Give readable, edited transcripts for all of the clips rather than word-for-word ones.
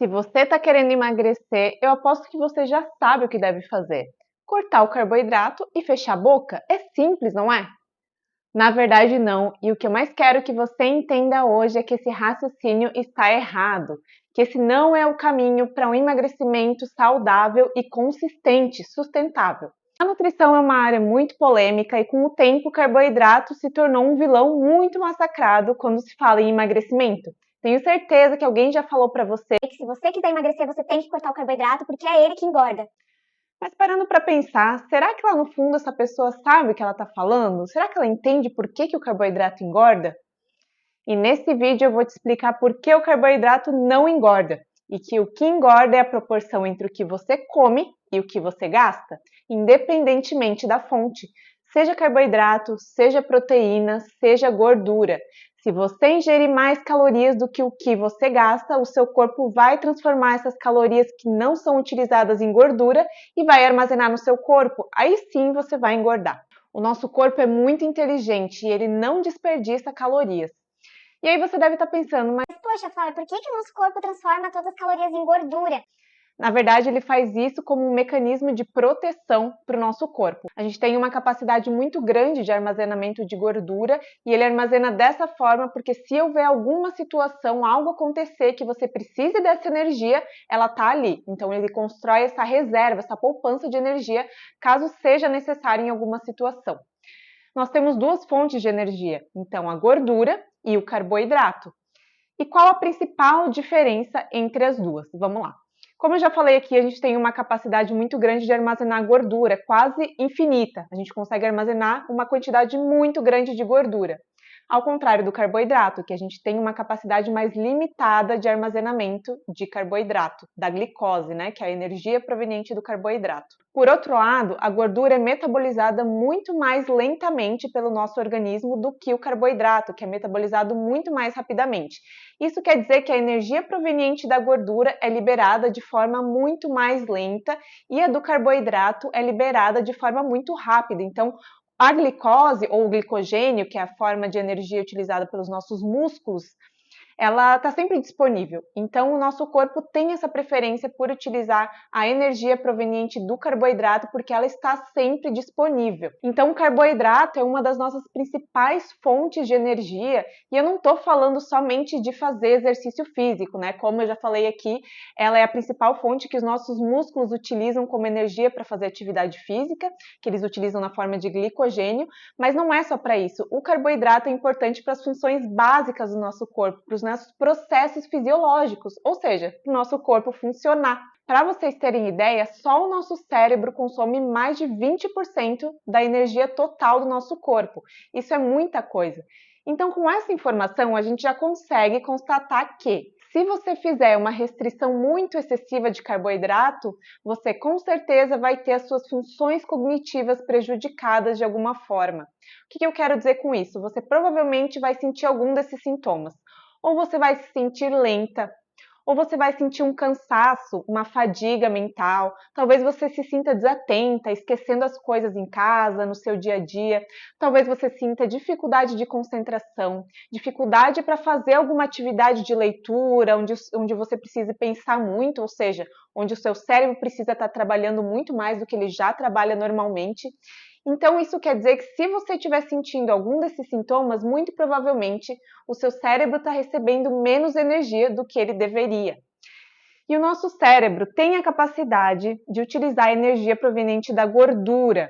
Se você está querendo emagrecer, eu aposto que você já sabe o que deve fazer. Cortar o carboidrato e fechar a boca? É simples, não é? Na verdade, não. E o que eu mais quero que você entenda hoje é que esse raciocínio está errado. Que esse não é o caminho para um emagrecimento saudável e consistente, sustentável. A nutrição é uma área muito polêmica e, com o tempo, o carboidrato se tornou um vilão muito massacrado quando se fala em emagrecimento. Tenho certeza que alguém já falou para você que se você quiser emagrecer, você tem que cortar o carboidrato, porque é ele que engorda. Mas parando para pensar, será que lá no fundo essa pessoa sabe o que ela está falando? Será que ela entende por que o carboidrato engorda? E nesse vídeo eu vou te explicar por que o carboidrato não engorda e que o que engorda é a proporção entre o que você come e o que você gasta, independentemente da fonte, seja carboidrato, seja proteína, seja gordura. Se você ingerir mais calorias do que o que você gasta, o seu corpo vai transformar essas calorias que não são utilizadas em gordura e vai armazenar no seu corpo. Aí sim você vai engordar. O nosso corpo é muito inteligente e ele não desperdiça calorias. E aí você deve estar pensando, mas Poxa, Flávia, por que o nosso corpo transforma todas as calorias em gordura? na verdade, ele faz isso como um mecanismo de proteção para o nosso corpo. A gente tem uma capacidade muito grande de armazenamento de gordura e ele armazena dessa forma porque se houver alguma situação, algo acontecer que você precise dessa energia, ela está ali. Então ele constrói essa reserva, essa poupança de energia, caso seja necessário em alguma situação. Nós temos duas fontes de energia, então a gordura e o carboidrato. E qual a principal diferença entre as duas? Vamos lá. Como eu já falei aqui, a gente tem uma capacidade muito grande de armazenar gordura, quase infinita. A gente consegue armazenar uma quantidade muito grande de gordura. Ao contrário do carboidrato, que a gente tem uma capacidade mais limitada de armazenamento de carboidrato, da glicose, né, que é a energia proveniente do carboidrato. Por outro lado, a gordura é metabolizada muito mais lentamente pelo nosso organismo do que o carboidrato, que é metabolizado muito mais rapidamente. Isso quer dizer que a energia proveniente da gordura é liberada de forma muito mais lenta e a do carboidrato é liberada de forma muito rápida. Então, a glicose ou o glicogênio, que é a forma de energia utilizada pelos nossos músculos, ela está sempre disponível. Então, o nosso corpo tem essa preferência por utilizar a energia proveniente do carboidrato porque ela está sempre disponível. Então, o carboidrato é uma das nossas principais fontes de energia e eu não estou falando somente de fazer exercício físico, né? Como eu já falei aqui, ela é a principal fonte que os nossos músculos utilizam como energia para fazer atividade física, que eles utilizam na forma de glicogênio, mas não é só para isso. O carboidrato é importante para as funções básicas do nosso corpo, para os nossos processos fisiológicos, ou seja, para o nosso corpo funcionar. Para vocês terem ideia, só o nosso cérebro consome mais de 20% da energia total do nosso corpo. Isso é muita coisa. Então, com essa informação, a gente já consegue constatar que, se você fizer uma restrição muito excessiva de carboidrato, você com certeza vai ter as suas funções cognitivas prejudicadas de alguma forma. O que eu quero dizer com isso? Você provavelmente vai sentir algum desses sintomas. Ou você vai se sentir lenta, ou você vai sentir um cansaço, uma fadiga mental, talvez você se sinta desatenta, esquecendo as coisas em casa, no seu dia a dia, talvez você sinta dificuldade de concentração, dificuldade para fazer alguma atividade de leitura, onde você precisa pensar muito, ou seja, onde o seu cérebro precisa estar trabalhando muito mais do que ele já trabalha normalmente. Então, isso quer dizer que se você estiver sentindo algum desses sintomas, muito provavelmente o seu cérebro está recebendo menos energia do que ele deveria. E o nosso cérebro tem a capacidade de utilizar a energia proveniente da gordura,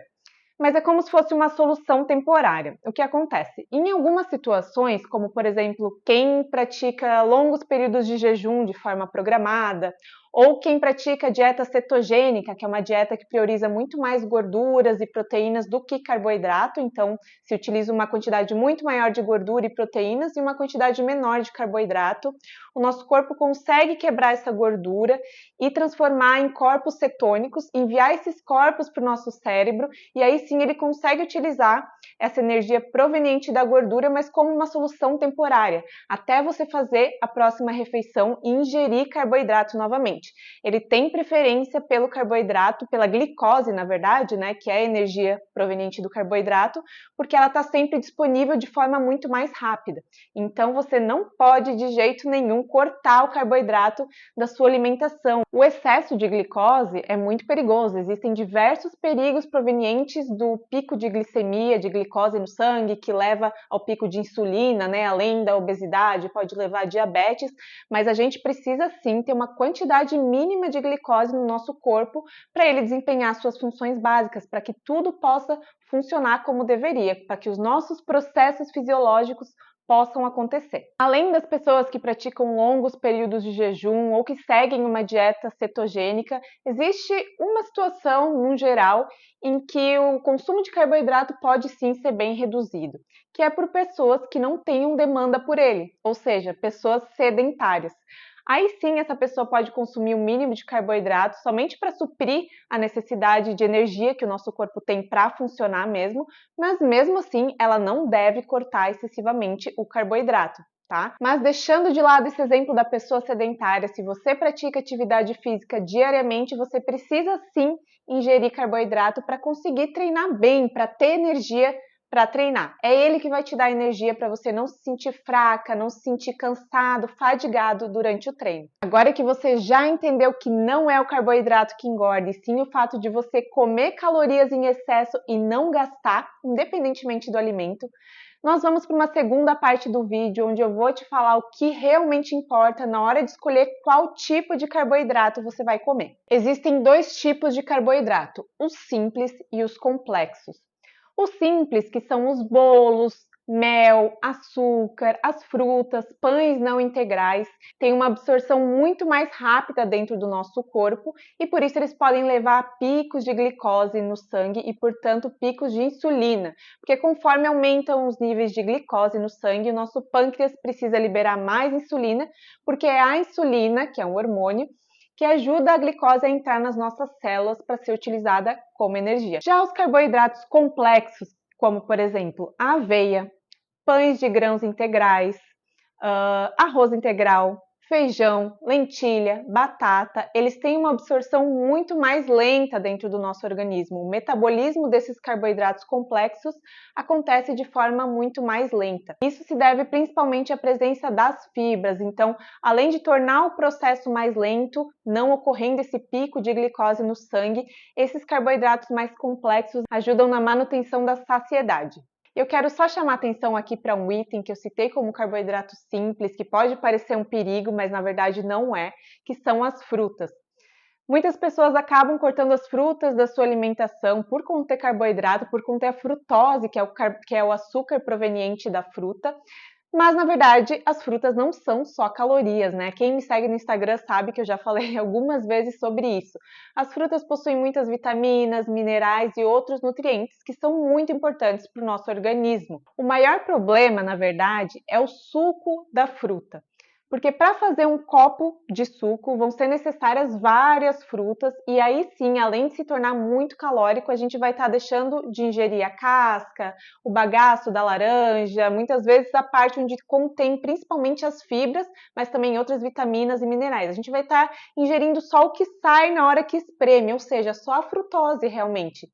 mas é como se fosse uma solução temporária. O que acontece? Em algumas situações, como por exemplo, quem pratica longos períodos de jejum de forma programada, ou quem pratica dieta cetogênica, que é uma dieta que prioriza muito mais gorduras e proteínas do que carboidrato, então se utiliza uma quantidade muito maior de gordura e proteínas e uma quantidade menor de carboidrato, o nosso corpo consegue quebrar essa gordura e transformar em corpos cetônicos, enviar esses corpos para o nosso cérebro, e aí sim ele consegue utilizar essa energia proveniente da gordura, mas como uma solução temporária, até você fazer a próxima refeição e ingerir carboidrato novamente. Ele tem preferência pelo carboidrato, pela glicose, na verdade, né, que é a energia proveniente do carboidrato, porque ela está sempre disponível de forma muito mais rápida. Então, você não pode de jeito nenhum cortar o carboidrato da sua alimentação. O excesso de glicose é muito perigoso. Existem diversos perigos provenientes do pico de glicemia, de glicose no sangue, que leva ao pico de insulina, né? Além da obesidade, pode levar a diabetes, mas a gente precisa sim ter uma quantidade mínima de glicose no nosso corpo para ele desempenhar suas funções básicas, para que tudo possa funcionar como deveria, para que os nossos processos fisiológicos possam acontecer. Além das pessoas que praticam longos períodos de jejum ou que seguem uma dieta cetogênica, existe uma situação, no geral, em que o consumo de carboidrato pode sim ser bem reduzido, que é por pessoas que não tenham demanda por ele, ou seja, pessoas sedentárias. Aí sim, essa pessoa pode consumir o mínimo de carboidrato somente para suprir a necessidade de energia que o nosso corpo tem para funcionar mesmo, mas mesmo assim ela não deve cortar excessivamente o carboidrato, tá? Mas deixando de lado esse exemplo da pessoa sedentária, se você pratica atividade física diariamente, você precisa sim ingerir carboidrato para conseguir treinar bem, para ter energia para treinar. É ele que vai te dar energia para você não se sentir fraca, não se sentir cansado, fadigado durante o treino. Agora que você já entendeu que não é o carboidrato que engorda, e sim o fato de você comer calorias em excesso e não gastar, independentemente do alimento, nós vamos para uma segunda parte do vídeo, onde eu vou te falar o que realmente importa na hora de escolher qual tipo de carboidrato você vai comer. Existem dois tipos de carboidrato, os simples e os complexos. Os simples, que são os bolos, mel, açúcar, as frutas, pães não integrais, têm uma absorção muito mais rápida dentro do nosso corpo e por isso eles podem levar a picos de glicose no sangue e, portanto, picos de insulina, porque conforme aumentam os níveis de glicose no sangue, o nosso pâncreas precisa liberar mais insulina, porque é a insulina, que é um hormônio, que ajuda a glicose a entrar nas nossas células para ser utilizada como energia. Já os carboidratos complexos, como por exemplo a aveia, pães de grãos integrais, arroz integral, feijão, lentilha, batata, eles têm uma absorção muito mais lenta dentro do nosso organismo. O metabolismo desses carboidratos complexos acontece de forma muito mais lenta. Isso se deve principalmente à presença das fibras. Então, além de tornar o processo mais lento, não ocorrendo esse pico de glicose no sangue, esses carboidratos mais complexos ajudam na manutenção da saciedade. Eu quero só chamar atenção aqui para um item que eu citei como carboidrato simples, que pode parecer um perigo, mas na verdade não é, que são as frutas. Muitas pessoas acabam cortando as frutas da sua alimentação por conter carboidrato, por conter a frutose, que é o açúcar proveniente da fruta. Mas, na verdade, as frutas não são só calorias, né? Quem me segue no Instagram sabe que eu já falei algumas vezes sobre isso. As frutas possuem muitas vitaminas, minerais e outros nutrientes que são muito importantes para o nosso organismo. O maior problema, na verdade, é o suco da fruta. Porque para fazer um copo de suco vão ser necessárias várias frutas e aí sim, além de se tornar muito calórico, a gente vai estar deixando de ingerir a casca, o bagaço da laranja, muitas vezes a parte onde contém principalmente as fibras, mas também outras vitaminas e minerais. A gente vai estar ingerindo só o que sai na hora que espreme, ou seja, só a frutose realmente.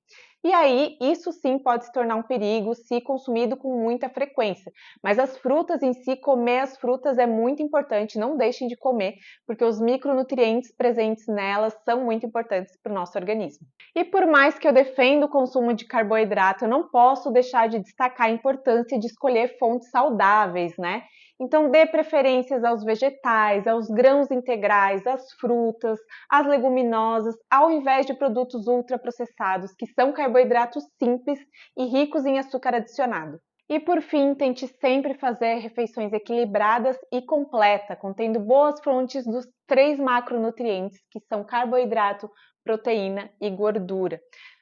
E aí, isso sim pode se tornar um perigo se consumido com muita frequência. Mas as frutas em si, comer as frutas é muito importante, não deixem de comer, porque os micronutrientes presentes nelas são muito importantes para o nosso organismo. E por mais que eu defenda o consumo de carboidrato, eu não posso deixar de destacar a importância de escolher fontes saudáveis, né? Então, dê preferências aos vegetais, aos grãos integrais, às frutas, às leguminosas, ao invés de produtos ultraprocessados, que são carboidratos simples e ricos em açúcar adicionado. E por fim, tente sempre fazer refeições equilibradas e completas, contendo boas fontes dos 3 macronutrientes, que são carboidrato, proteína e gordura.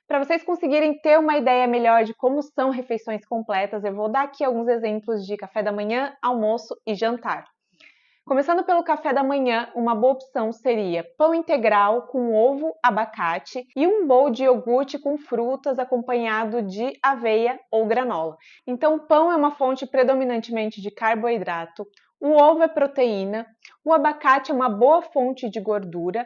Para vocês conseguirem ter uma ideia melhor de como são refeições completas, eu vou dar aqui alguns exemplos de café da manhã, almoço e jantar. Começando pelo café da manhã, uma boa opção seria pão integral com ovo, abacate e um bowl de iogurte com frutas acompanhado de aveia ou granola. Então, o pão é uma fonte predominantemente de carboidrato, o ovo é proteína, o abacate é uma boa fonte de gordura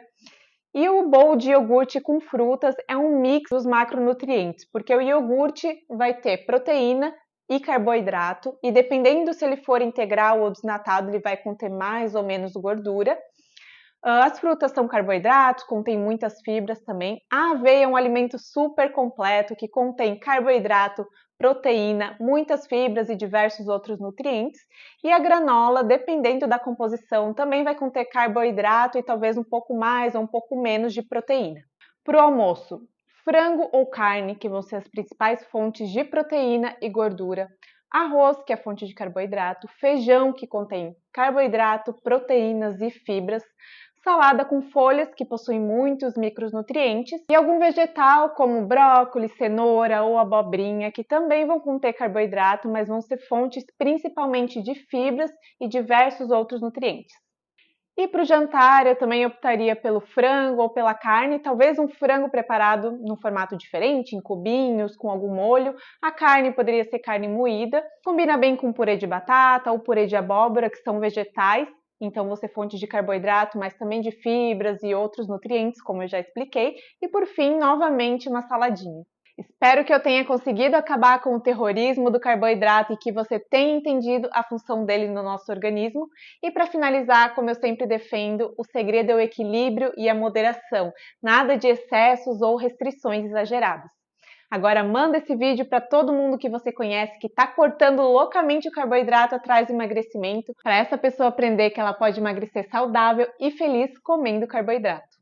E o bowl de iogurte com frutas é um mix dos macronutrientes, porque o iogurte vai ter proteína e carboidrato, e dependendo se ele for integral ou desnatado, ele vai conter mais ou menos gordura. As frutas são carboidratos, contém muitas fibras também. A aveia é um alimento super completo que contém carboidrato, proteína, muitas fibras e diversos outros nutrientes. E a granola, dependendo da composição, também vai conter carboidrato e talvez um pouco mais ou um pouco menos de proteína. Para o almoço, frango ou carne, que vão ser as principais fontes de proteína e gordura. Arroz, que é fonte de carboidrato. Feijão, que contém carboidrato, proteínas e fibras. Salada com folhas, que possuem muitos micronutrientes, e algum vegetal como brócolis, cenoura ou abobrinha, que também vão conter carboidrato, mas vão ser fontes principalmente de fibras e diversos outros nutrientes. E para o jantar, eu também optaria pelo frango ou pela carne, talvez um frango preparado num formato diferente, em cubinhos, com algum molho. A carne poderia ser carne moída, combina bem com purê de batata ou purê de abóbora, que são vegetais. Então, vão ser fontes de carboidrato, mas também de fibras e outros nutrientes, como eu já expliquei. E, por fim, novamente, uma saladinha. Espero que eu tenha conseguido acabar com o terrorismo do carboidrato e que você tenha entendido a função dele no nosso organismo. E para finalizar, como eu sempre defendo, o segredo é o equilíbrio e a moderação. Nada de excessos ou restrições exageradas. Agora manda esse vídeo para todo mundo que você conhece que está cortando loucamente o carboidrato atrás do emagrecimento, para essa pessoa aprender que ela pode emagrecer saudável e feliz comendo carboidrato.